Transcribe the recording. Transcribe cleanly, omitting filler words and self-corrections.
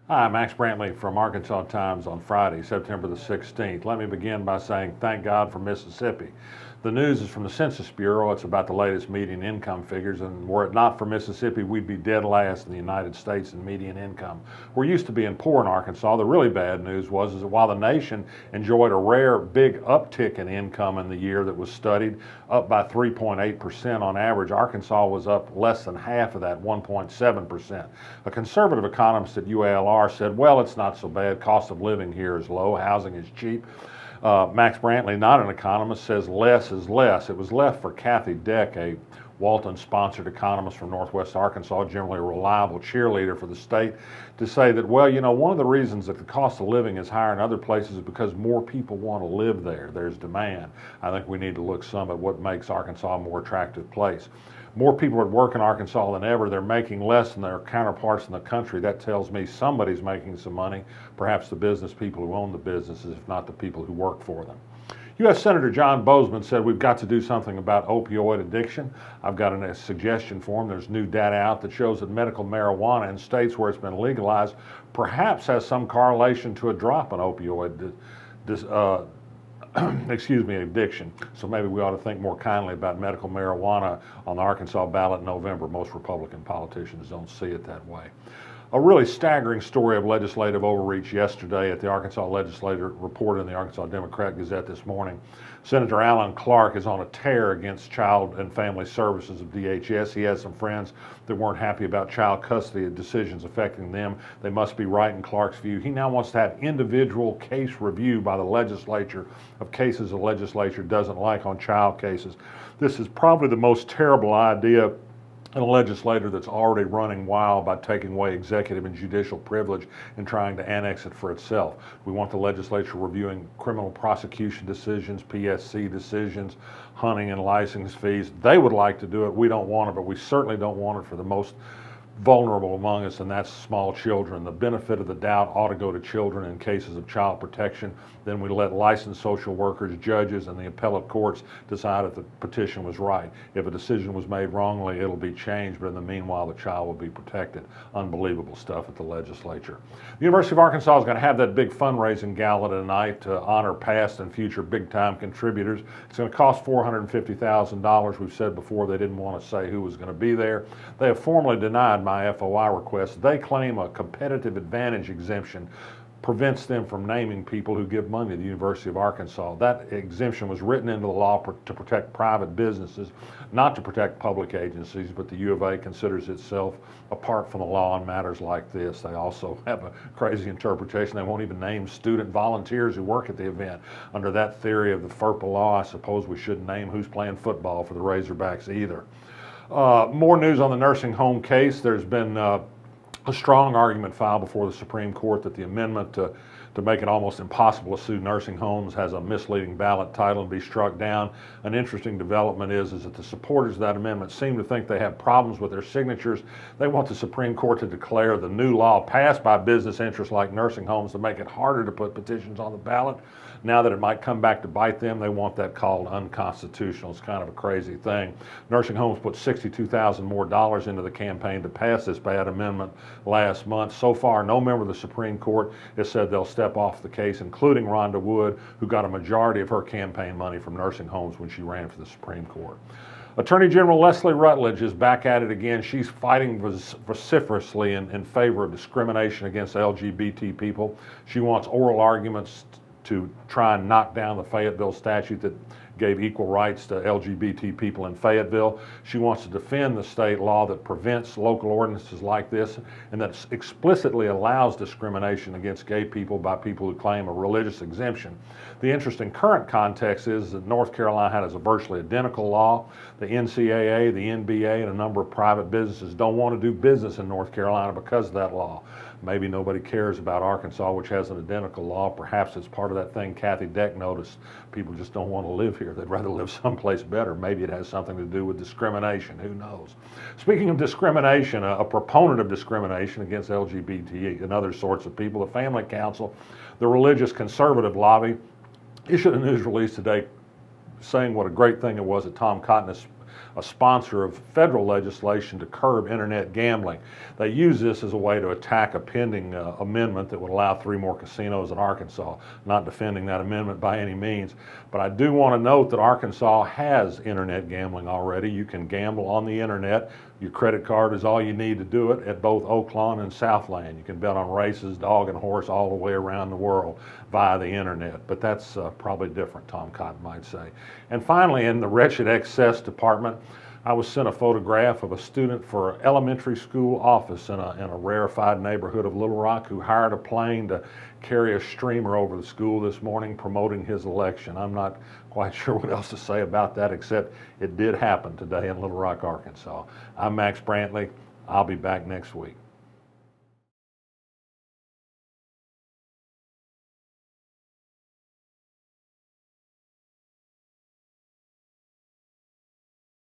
Hi, Max Brantley from Arkansas Times on Friday, September the 16th. Let me begin by saying thank God for Mississippi. The news is from the Census Bureau. It's about the latest median income figures, and were it not for Mississippi, we'd be dead last in the United States in median income. We're used to being poor in Arkansas. The really bad news was that while the nation enjoyed a rare big uptick in income in the year that was studied, up by 3.8% on average, Arkansas was up less than half of that, 1.7%. A conservative economist at UALR said, well, it's not so bad. Cost of living here is low. Housing is cheap. Max Brantley, not an economist, says less is less. It was left for Kathy Deck, a Walton-sponsored economist from Northwest Arkansas, generally a reliable cheerleader for the state, to say that, well, you know, one of the reasons that the cost of living is higher in other places is because more people want to live there. There's demand. I think we need to look some at what makes Arkansas a more attractive place. More people at work in Arkansas than ever. They're making less than their counterparts in the country. That tells me somebody's making some money, perhaps the business people who own the businesses, if not the people who work for them. U.S. Senator John Bozeman said we've got to do something about opioid addiction. I've got a suggestion for him. There's new data out that shows that medical marijuana in states where it's been legalized perhaps has some correlation to a drop in opioid addiction. So maybe we ought to think more kindly about medical marijuana on the Arkansas ballot in November. Most Republican politicians don't see it that way. A really staggering story of legislative overreach yesterday at the Arkansas Legislature, reported in the Arkansas Democrat Gazette this morning. Senator Alan Clark is on a tear against Child and Family Services of DHS. He has some friends that weren't happy about child custody decisions affecting them. They must be right in Clark's view. He now wants to have individual case review by the legislature of cases the legislature doesn't like on child cases. This is probably the most terrible idea and a legislator that's already running wild by taking away executive and judicial privilege and trying to annex it for itself. We want the legislature reviewing criminal prosecution decisions, PSC decisions, hunting and license fees. They would like to do it. We don't want it, but we certainly don't want it for the most vulnerable among us, and that's small children. The benefit of the doubt ought to go to children in cases of child protection. Then we let licensed social workers, judges, and the appellate courts decide if the petition was right. If a decision was made wrongly, it'll be changed, but in the meanwhile, the child will be protected. Unbelievable stuff at the legislature. The University of Arkansas is going to have that big fundraising gala tonight to honor past and future big-time contributors. It's going to cost $450,000. We've said before they didn't want to say who was going to be there. They have formally denied my FOI request. They claim a competitive advantage exemption prevents them from naming people who give money to the University of Arkansas. That exemption was written into the law to protect private businesses, not to protect public agencies, but the U of A considers itself apart from the law on matters like this. They also have a crazy interpretation. They won't even name student volunteers who work at the event. Under that theory of the FERPA law, I suppose we shouldn't name who's playing football for the Razorbacks either. More news on the nursing home case. There's been a strong argument filed before the Supreme Court that the amendment to make it almost impossible to sue nursing homes has a misleading ballot title and be struck down. An interesting development is that the supporters of that amendment seem to think they have problems with their signatures. They want the Supreme Court to declare the new law passed by business interests like nursing homes to make it harder to put petitions on the ballot. Now that it might come back to bite them, they want that called unconstitutional. It's kind of a crazy thing. Nursing homes put $62,000 more into the campaign to pass this bad amendment last month. So far, no member of the Supreme Court has said they'll step off the case, including Rhonda Wood, who got a majority of her campaign money from nursing homes when she ran for the Supreme Court. Attorney General Leslie Rutledge is back at it again. She's fighting vociferously in favor of discrimination against LGBT people. She wants oral arguments to try and knock down the Fayetteville statute that gave equal rights to LGBT people in Fayetteville. She wants to defend the state law that prevents local ordinances like this and that explicitly allows discrimination against gay people by people who claim a religious exemption. The interesting current context is that North Carolina has a virtually identical law. The NCAA, the NBA, and a number of private businesses don't want to do business in North Carolina because of that law. Maybe nobody cares about Arkansas, which has an identical law. Perhaps it's part of that thing Kathy Deck noticed. People just don't want to live here. They'd rather live someplace better. Maybe it has something to do with discrimination. Who knows? Speaking of discrimination, a proponent of discrimination against LGBT and other sorts of people, the Family Council, the religious conservative lobby, issued a news release today saying what a great thing it was that Tom Cotton a sponsor of federal legislation to curb internet gambling. They use this as a way to attack a pending amendment that would allow 3 more casinos in Arkansas. Not defending that amendment by any means, but I do want to note that Arkansas has internet gambling already. You can gamble on the internet. Your credit card is all you need to do it at both Oaklawn and Southland. You can bet on races, dog and horse all the way around the world via the internet, but that's probably different, Tom Cotton might say. And finally, in the wretched excess department, I was sent a photograph of a student for an elementary school office in a rarefied neighborhood of Little Rock who hired a plane to carry a streamer over the school this morning promoting his election. I'm not quite sure what else to say about that except it did happen today in Little Rock, Arkansas. I'm Max Brantley. I'll be back next week.